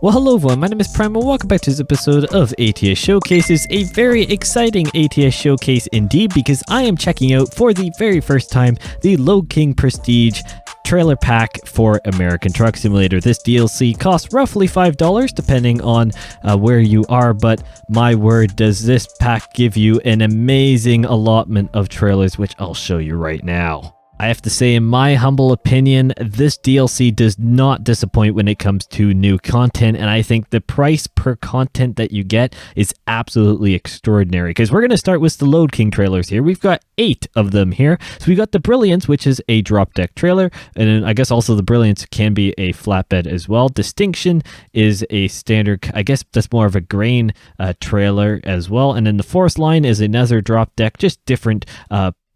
Well, hello everyone, my name is Prime and welcome back to this episode of ATS Showcases, a very exciting ATS showcase indeed because I am checking out for the very first time the Lode King Prestige trailer pack for American Truck Simulator. This DLC costs roughly $5 depending on where you are, but my word, does this pack give you an amazing allotment of trailers, which I'll show you right now. I have to say, in my humble opinion, this DLC does not disappoint when it comes to new content, and I think the price per content that you get is absolutely extraordinary, because we're going to start with the Lode King trailers here. We've got 8 of them here. So we got the Brilliance, which is a drop deck trailer, and then I guess also the Brilliance can be a flatbed as well. Distinction is a standard, I guess that's more of a grain trailer as well, and then the Forest Line is another drop deck, just different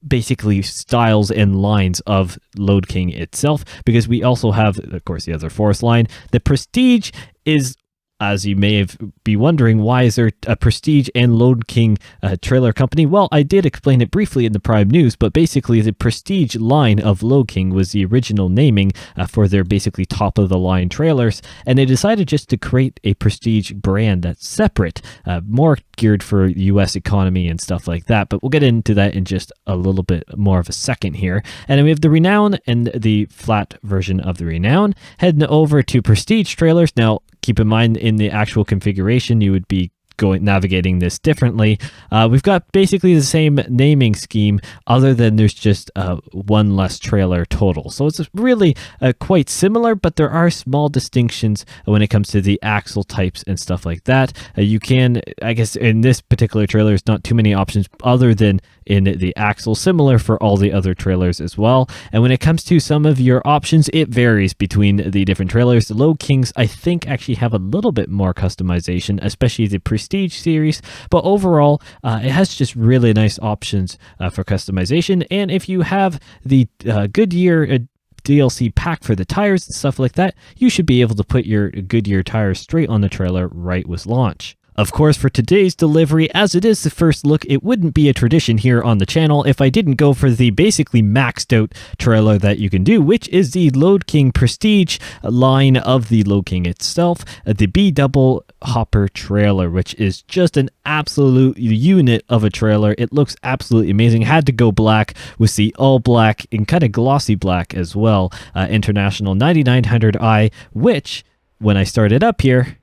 basically styles and lines of Lode King itself, because we also have, of course, the other Forest Line. The Prestige is, as you may be wondering, why is there a Prestige and Lode King trailer company? Well, I did explain it briefly in the Prime News, but basically the Prestige line of Lode King was the original naming for their basically top-of-the-line trailers, and they decided just to create a Prestige brand that's separate, more geared for U.S. economy and stuff like that, but we'll get into that in just a little bit more of a second here. And then we have the Renown and the flat version of the Renown. Heading over to Prestige trailers. Now, keep in mind, in the actual configuration, you would be navigating this differently. We've got basically the same naming scheme, other than there's just one less trailer total. So it's really quite similar, but there are small distinctions when it comes to the axle types and stuff like that. You can, I guess, in this particular trailer, there's not too many options other than in the axle, similar for all the other trailers as well. And when it comes to some of your options, it varies between the different trailers. The Lode Kings, I think, actually have a little bit more customization, especially the Prestige series, but overall, it has just really nice options for customization. And if you have the Goodyear DLC pack for the tires and stuff like that, you should be able to put your Goodyear tires straight on the trailer right with launch. Of course, for today's delivery, as it is the first look, it wouldn't be a tradition here on the channel if I didn't go for the basically maxed out trailer that you can do, which is the Lode King Prestige line of the Lode King itself, the B-double hopper trailer, which is just an absolute unit of a trailer. It looks absolutely amazing. Had to go black with the all black and kind of glossy black as well. International 9900i, which, when I started up here,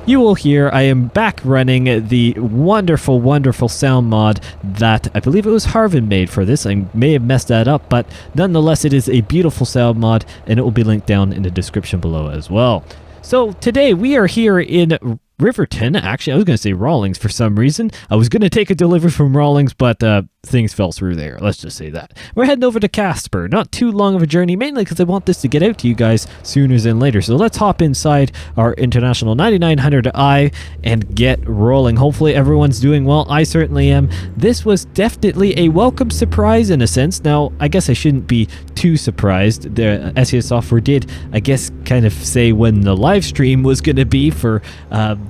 you will hear I am back running the wonderful, wonderful sound mod that I believe it was Harvin made for this. I may have messed that up, but nonetheless, it is a beautiful sound mod, and it will be linked down in the description below as well. So today we are here in Riverton. Actually, I was going to say Rawlings for some reason. I was going to take a delivery from Rawlings, but things fell through there. Let's just say that. We're heading over to Casper. Not too long of a journey, mainly because I want this to get out to you guys sooner than later. So let's hop inside our International 9900i and get rolling. Hopefully everyone's doing well. I certainly am. This was definitely a welcome surprise in a sense. Now, I guess I shouldn't be too surprised. The SES Software did, I guess, kind of say when the live stream was going to be for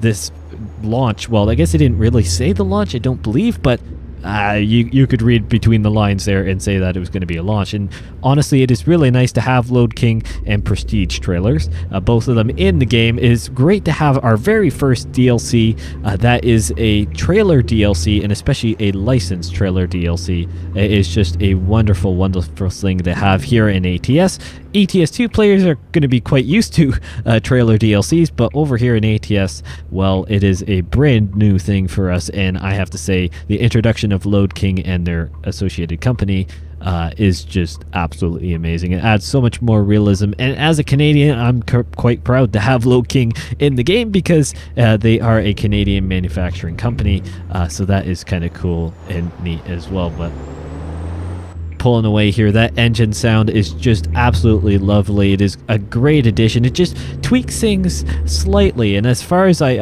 this launch. Well, I guess they didn't really say the launch, I don't believe, but you could read between the lines there and say that it was going to be a launch. And honestly, it is really nice to have Lode King and Prestige trailers, both of them in the game. It is great to have our very first DLC that is a trailer DLC, and especially a licensed trailer DLC. It is just a wonderful, wonderful thing to have here in ATS. ETS2 players are going to be quite used to trailer DLCs, but over here in ATS, well, it is a brand new thing for us, and I have to say the introduction of Lode King and their associated company is just absolutely amazing. It adds so much more realism, and as a Canadian, I'm quite proud to have Lode King in the game because they are a Canadian manufacturing company, so that is kind of cool and neat as well. But pulling away here, that engine sound is just absolutely lovely. It is a great addition. It just tweaks things slightly, and as far as I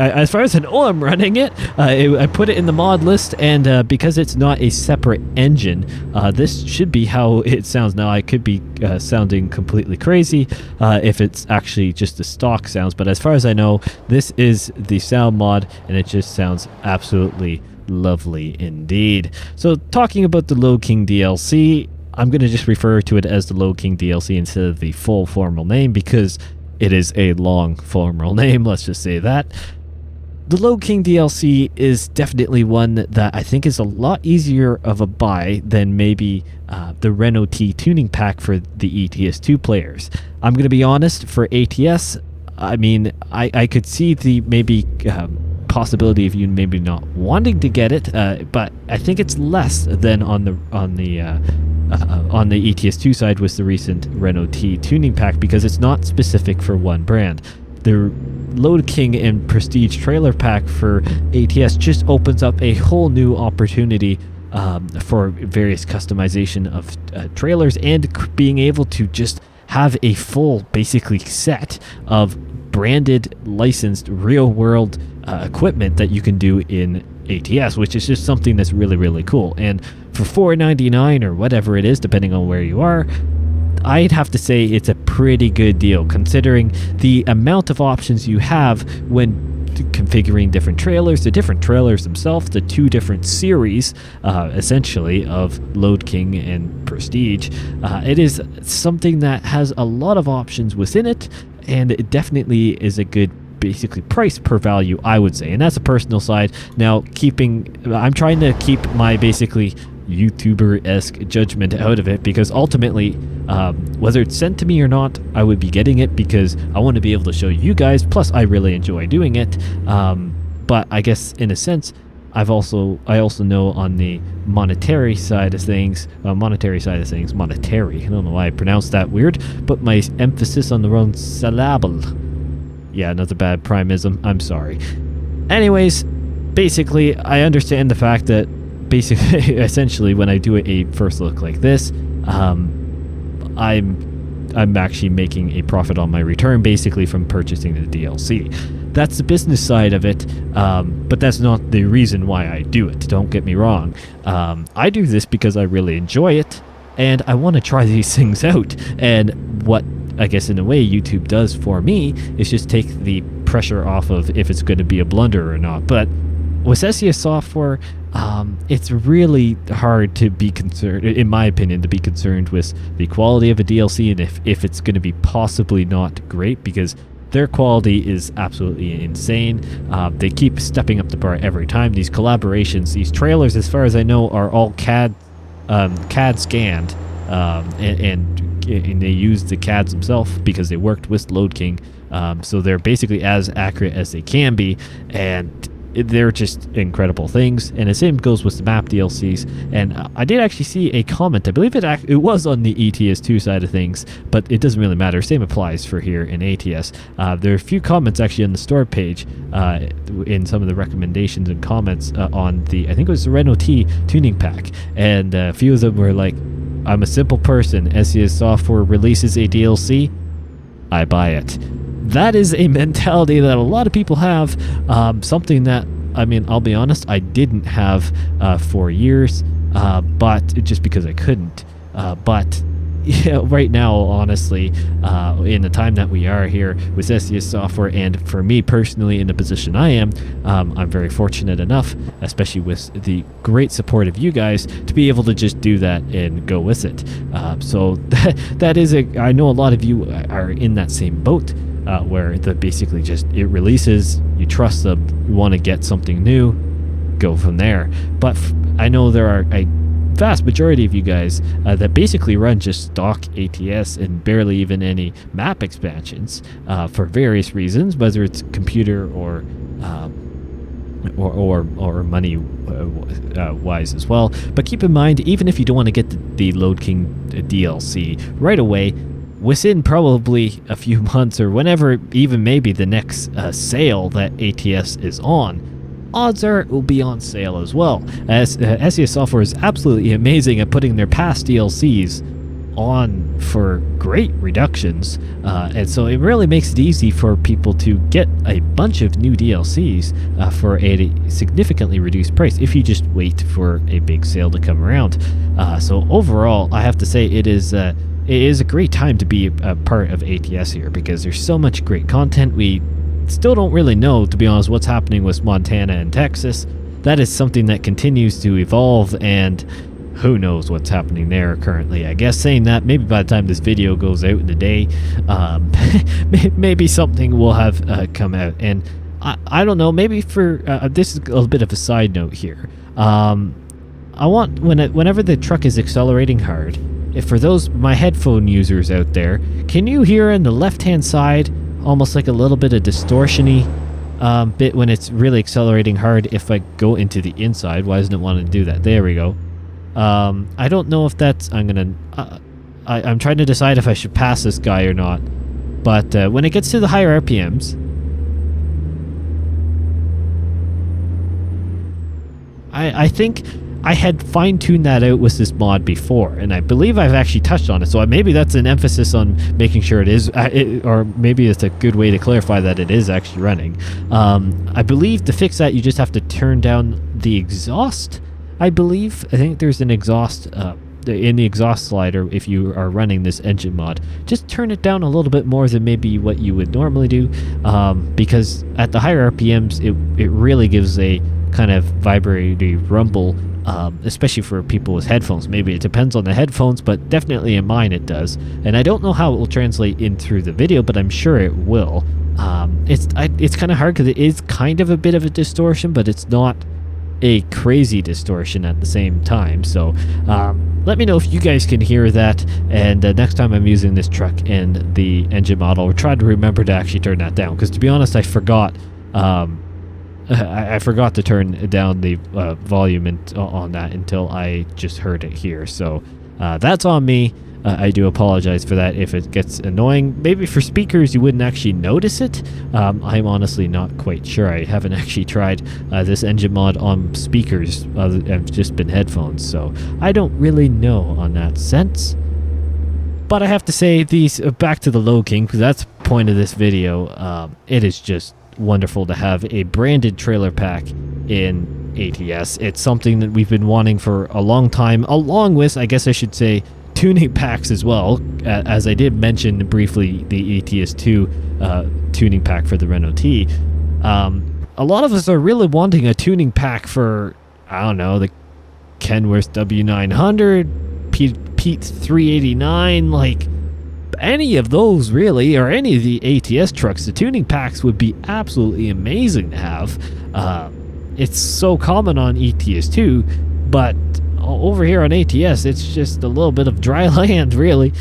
know, I'm running it. I put it in the mod list, and because it's not a separate engine, this should be how it sounds. Now, I could be sounding completely crazy if it's actually just the stock sounds, but as far as I know, this is the sound mod, and it just sounds absolutely lovely indeed. So talking about the Lode King DLC, I'm going to just refer to it as the Lode King DLC instead of the full formal name, because it is a long formal name, let's just say that. The Lode King DLC is definitely one that I think is a lot easier of a buy than maybe the Renault T tuning pack for the ETS2 players. I'm going to be honest, for ATS, I mean, I could see the maybe possibility of you maybe not wanting to get it, but I think it's less than on the ETS2 side with the recent Renault T tuning pack, because it's not specific for one brand. The Lode King and Prestige trailer pack for ATS just opens up a whole new opportunity for various customization of trailers, and being able to just have a full basically set of branded, licensed, real world equipment that you can do in ATS, which is just something that's really, really cool. And for $4.99 or whatever it is, depending on where you are, I'd have to say it's a pretty good deal considering the amount of options you have when configuring different trailers, the different trailers themselves, the two different series essentially of Lode King and Prestige. It is something that has a lot of options within it, and it definitely is a good basically price per value, I would say. And that's a personal side. Now, I'm trying to keep my basically YouTuber-esque judgment out of it, because ultimately, whether it's sent to me or not, I would be getting it because I want to be able to show you guys, plus I really enjoy doing it. But I guess in a sense, I also know on the monetary side of things, I don't know why I pronounced that weird, but my emphasis on the wrong syllable. Yeah, another bad primism, I'm sorry. Anyways, basically, I understand the fact that basically, essentially, when I do a first look like this, I'm actually making a profit on my return, basically from purchasing the DLC. That's the business side of it, but that's not the reason why I do it. Don't get me wrong. I do this because I really enjoy it, and I want to try these things out. And what I guess in a way YouTube does for me is just take the pressure off of if it's going to be a blunder or not. But with SES software, it's really hard to be concerned, in my opinion, to be concerned with the quality of a DLC and if it's going to be possibly not great, because their quality is absolutely insane. They keep stepping up the bar every time. These collaborations, these trailers, as far as I know, are all CAD scanned, and they use the CADs themselves because they worked with Lode King. So they're basically as accurate as they can be, and they're just incredible things. And the same goes with the map DLCs. And I did actually see a comment, I believe it was on the ETS2 side of things, but it doesn't really matter. Same applies for here in ATS. There are a few comments actually on the store page in some of the recommendations and comments on the, I think it was the Renault T tuning pack, and a few of them were like, I'm a simple person, SES software releases a DLC, I buy it. That is a mentality that a lot of people have, something that, I mean, I'll be honest, I didn't have for years, but just because I couldn't. But yeah, right now, honestly, in the time that we are here with SES software, and for me personally in the position I am, I'm very fortunate enough, especially with the great support of you guys, to be able to just do that and go with it. So that is I know a lot of you are in that same boat. Where basically just it releases, you trust them, you want to get something new, go from there. But I know there are a vast majority of you guys that basically run just stock ATS and barely even any map expansions for various reasons, whether it's computer or money wise as well. But keep in mind, even if you don't want to get the Lode King DLC right away, within probably a few months or whenever, even maybe the next sale that ATS is on, odds are it will be on sale as well. As SES software is absolutely amazing at putting their past DLCs on for great reductions, and so it really makes it easy for people to get a bunch of new DLCs for a significantly reduced price if you just wait for a big sale to come around. So overall, I have to say it is a great time to be a part of ATS here, because there's so much great content. We still don't really know, to be honest, what's happening with Montana and Texas. That is something that continues to evolve, and who knows what's happening there currently. I guess saying that, maybe by the time this video goes out in the day, maybe something will have come out. And I don't know, maybe for this is a little bit of a side note here. I want, whenever the truck is accelerating hard, if for those my headphone users out there, can you hear on the left hand side almost like a little bit of distortion-y bit when it's really accelerating hard? If I go into the inside, why doesn't it want to do that? There we go. I don't know if that's, I'm trying to decide if I should pass this guy or not, but when it gets to the higher RPMs, I think I had fine-tuned that out with this mod before, and I believe I've actually touched on it, so maybe that's an emphasis on making sure it is, or maybe it's a good way to clarify that it is actually running. I believe to fix that, you just have to turn down the exhaust, I think there's an exhaust in the exhaust slider if you are running this engine mod. Just turn it down a little bit more than maybe what you would normally do, because at the higher RPMs, it really gives a kind of vibratory rumble, especially for people with headphones. Maybe it depends on the headphones, but definitely in mine it does. And I don't know how it will translate in through the video, but I'm sure it will. It's kind of hard because it is kind of a bit of a distortion, but it's not a crazy distortion at the same time. So let me know if you guys can hear that, and next time I'm using this truck and the engine model, we'll try to remember to actually turn that down, because to be honest, I forgot I forgot to turn down the volume on that until I just heard it here. So that's on me. I do apologize for that if it gets annoying. Maybe for speakers you wouldn't actually notice it. I'm honestly not quite sure. I haven't actually tried this engine mod on speakers. I've just been headphones, so I don't really know on that sense. But I have to say, these back to the Lode King, because that's the point of this video. It is just wonderful to have a branded trailer pack in ATS. It's something that we've been wanting for a long time, along with, I guess I should say, tuning packs as well, as I did mention briefly the ATS2 tuning pack for the Renault T. A lot of us are really wanting a tuning pack for, I don't know, the Kenworth W900, Pete 389, like any of those really, or any of the ATS trucks. The tuning packs would be absolutely amazing to have. It's so common on ETS2, but over here on ATS, it's just a little bit of dry land, really.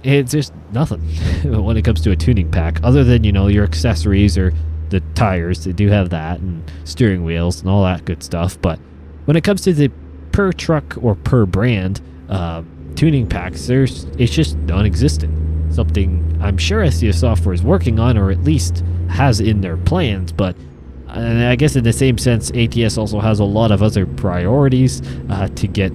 It's just nothing when it comes to a tuning pack, other than, you know, your accessories or the tires. They do have that, and steering wheels and all that good stuff. But when it comes to the per truck or per brand tuning packs, it's just non-existent. Something I'm sure SCS Software is working on, or at least has in their plans, but and I guess in the same sense, ATS also has a lot of other priorities to get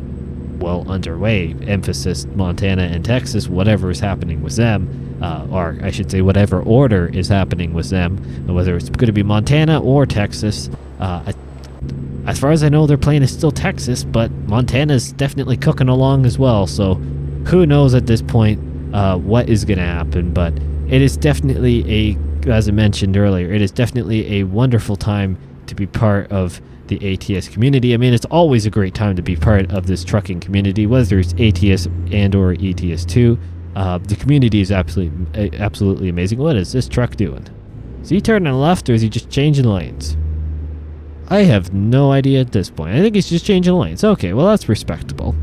well underway. Emphasis Montana and Texas, whatever is happening with them, or I should say whatever order is happening with them, whether it's going to be Montana or Texas. As far as I know, their plan is still Texas, but Montana's definitely cooking along as well, so who knows at this point what is going to happen. But it is definitely as I mentioned earlier, it is definitely a wonderful time to be part of the ATS community. I mean, it's always a great time to be part of this trucking community, whether it's ATS and or ETS2. The community is absolutely amazing. What is this truck doing? Is he turning left, or is he just changing lanes? I have no idea at this point. I think he's just changing lanes. Okay, well, that's respectable.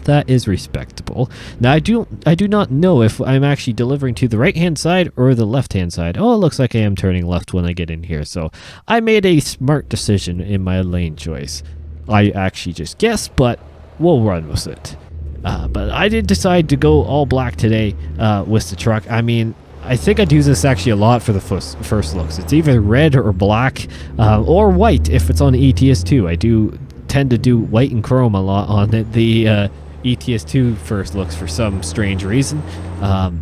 That is respectable. Now, I do not know if I'm actually delivering to the right-hand side or the left-hand side. Oh, it looks like I am turning left when I get in here. So I made a smart decision in my lane choice. I actually just guessed, but we'll run with it. But I did decide to go all black today with the truck. I mean, I think I'd use this actually a lot for the first looks. It's either red or black or white if it's on ETS2. I do tend to do white and chrome a lot on the ETS2 first looks for some strange reason. You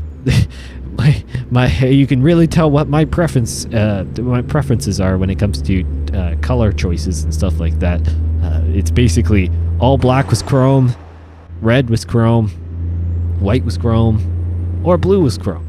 can really tell what my preferences are when it comes to color choices and stuff like that. It's basically all black was chrome, red was chrome, white was chrome, or blue was chrome.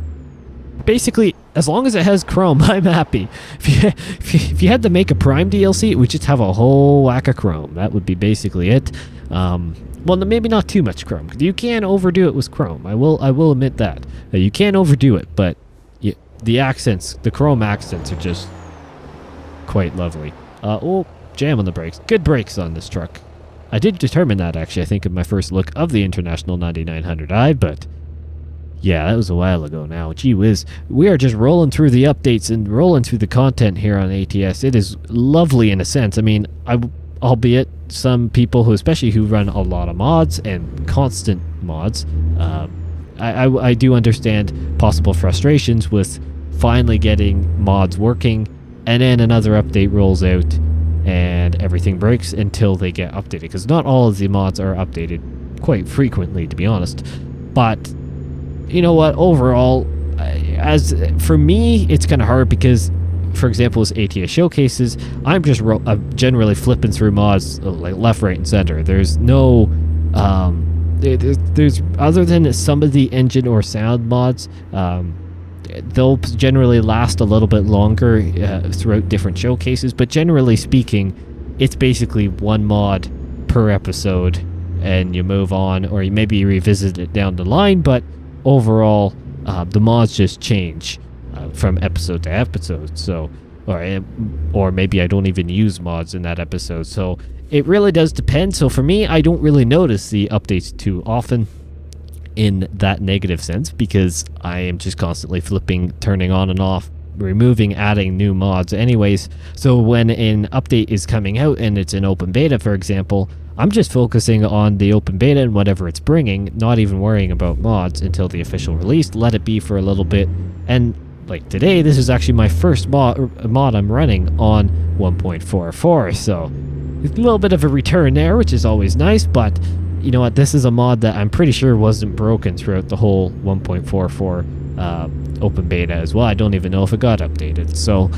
Basically, as long as it has chrome, I'm happy. If you had to make a Prime DLC, it would just have a whole whack of chrome. That would be basically it. Well, maybe not too much chrome. You can overdo it with chrome. I will admit that. You can overdo it, but the accents, the chrome accents, are just quite lovely. Oh, jam on the brakes. Good brakes on this truck. I did determine that, actually, I think, in my first look of the International 9900i, but yeah, that was a while ago now. Gee whiz. We are just rolling through the updates and rolling through the content here on ATS. It is lovely in a sense. I mean, albeit some people especially who run a lot of mods and constant mods, I do understand possible frustrations with finally getting mods working, and then another update rolls out and everything breaks until they get updated, because not all of the mods are updated quite frequently, to be honest. But you know what, overall, as for me, it's kind of hard because, for example, as ATS showcases, I'm just generally flipping through mods like left, right, and center. There's no there's other than some of the engine or sound mods, they'll generally last a little bit longer throughout different showcases, but generally speaking, it's basically one mod per episode and you move on, or you maybe revisit it down the line, but overall the mods just change from episode to episode. So or maybe I don't even use mods in that episode, so it really does depend. So for me, I don't really notice the updates too often in that negative sense, because I am just constantly flipping, turning on and off, removing, adding new mods anyways. So when an update is coming out and it's an open beta, for example, I'm just focusing on the open beta and whatever it's bringing, not even worrying about mods until the official release. Let it be for a little bit. And like today, this is actually my first mod I'm running on 1.44, so it's a little bit of a return there, which is always nice. But you know what, this is a mod that I'm pretty sure wasn't broken throughout the whole 1.44 open beta as well. I don't even know if it got updated. So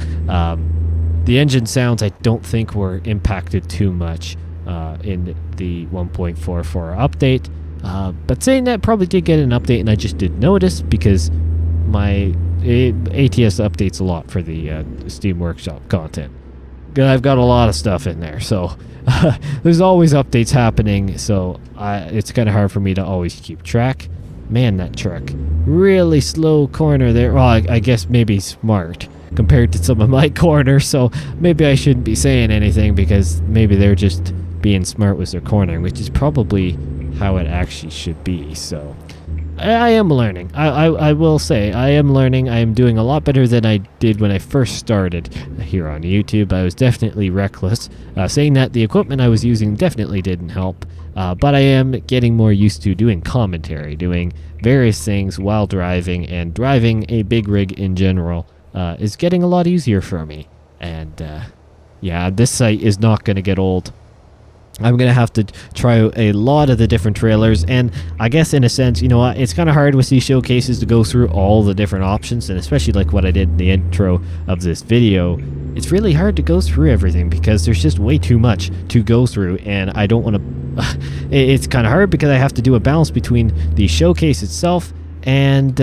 the engine sounds, I don't think, were impacted too much in the 1.44 update. But saying that, probably did get an update and I just didn't notice, because my ATS updates a lot for the Steam Workshop content. I've got a lot of stuff in there, so there's always updates happening, so it's kind of hard for me to always keep track. Man, that truck. Really slow corner there. Well, I guess maybe smart compared to some of my corners, so maybe I shouldn't be saying anything, because maybe they're just being smart with their cornering, which is probably how it actually should be. So I am learning. I will say I am learning. I am doing a lot better than I did when I first started here on YouTube. I was definitely reckless. Saying that, the equipment I was using definitely didn't help. But I am getting more used to doing commentary, doing various things while driving, and driving a big rig in general is getting a lot easier for me. And yeah, this site is not going to get old. I'm going to have to try out a lot of the different trailers, and I guess in a sense, you know what, it's kind of hard with these showcases to go through all the different options, and especially like what I did in the intro of this video, it's really hard to go through everything because there's just way too much to go through, and I don't want to it's kind of hard because I have to do a balance between the showcase itself and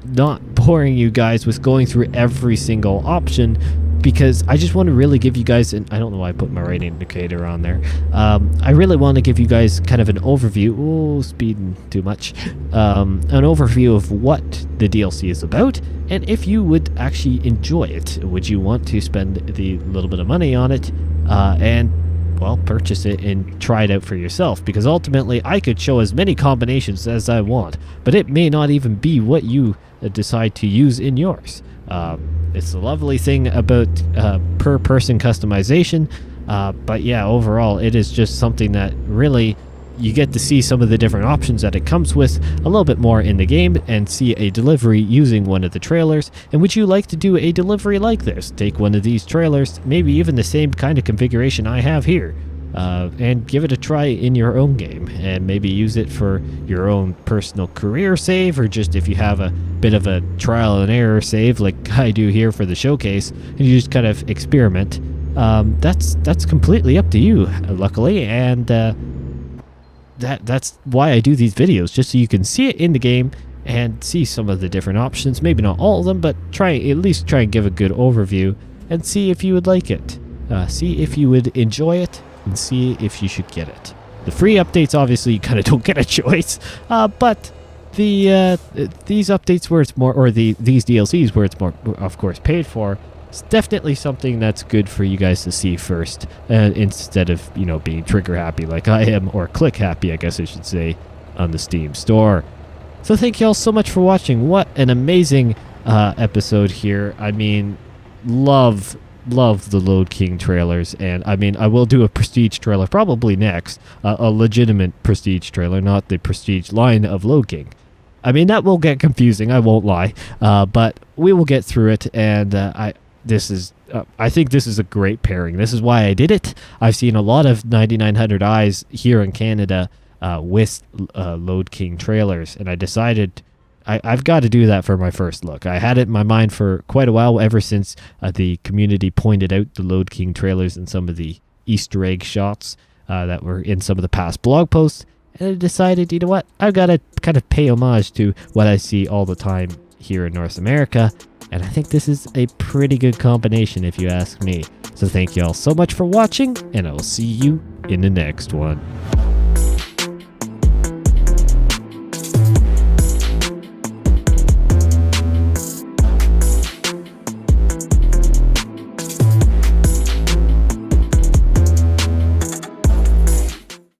not boring you guys with going through every single option, because I just want to really give you guys I don't know why I put my right indicator on there. I really want to give you guys kind of an overview. Oh, speeding too much. An overview of what the DLC is about, and if you would actually enjoy it. Would you want to spend the little bit of money on it and, well, purchase it and try it out for yourself? Because ultimately, I could show as many combinations as I want, but it may not even be what you decide to use in yours. It's the lovely thing about per person customization, but yeah, overall it is just something that really you get to see some of the different options that it comes with a little bit more in the game, and see a delivery using one of the trailers. And would you like to do a delivery like this? Take one of these trailers, maybe even the same kind of configuration I have here, and give it a try in your own game, and maybe use it for your own personal career save, or just if you have a bit of a trial and error save like I do here for the showcase, and you just kind of experiment. That's completely up to you, luckily, and that's why I do these videos, just so you can see it in the game and see some of the different options. Maybe not all of them, but at least try and give a good overview and see if you would like it. See if you would enjoy it, and see if you should get it. The free updates, obviously, you kind of don't get a choice, but these updates where it's more, or these DLCs where it's more, of course, paid for, it's definitely something that's good for you guys to see first, instead of, you know, being trigger happy like I am, or click happy, I guess I should say, on the Steam store. So thank you all so much for watching. What an amazing episode here. I mean, love the Lode King trailers, and I mean, I will do a Prestige trailer probably next, a legitimate Prestige trailer, not the Prestige line of Lode King. I mean, that will get confusing, I won't lie, but we will get through it, and I think this is a great pairing. This is why I did it. I've seen a lot of 9900 eyes here in Canada with Lode King trailers, and I decided I've got to do that for my first look. I had it in my mind for quite a while, ever since the community pointed out the Lode King trailers and some of the Easter egg shots that were in some of the past blog posts, and I decided, you know what, I've got to kind of pay homage to what I see all the time here in North America, and I think this is a pretty good combination if you ask me. So thank you all so much for watching, and I will see you in the next one.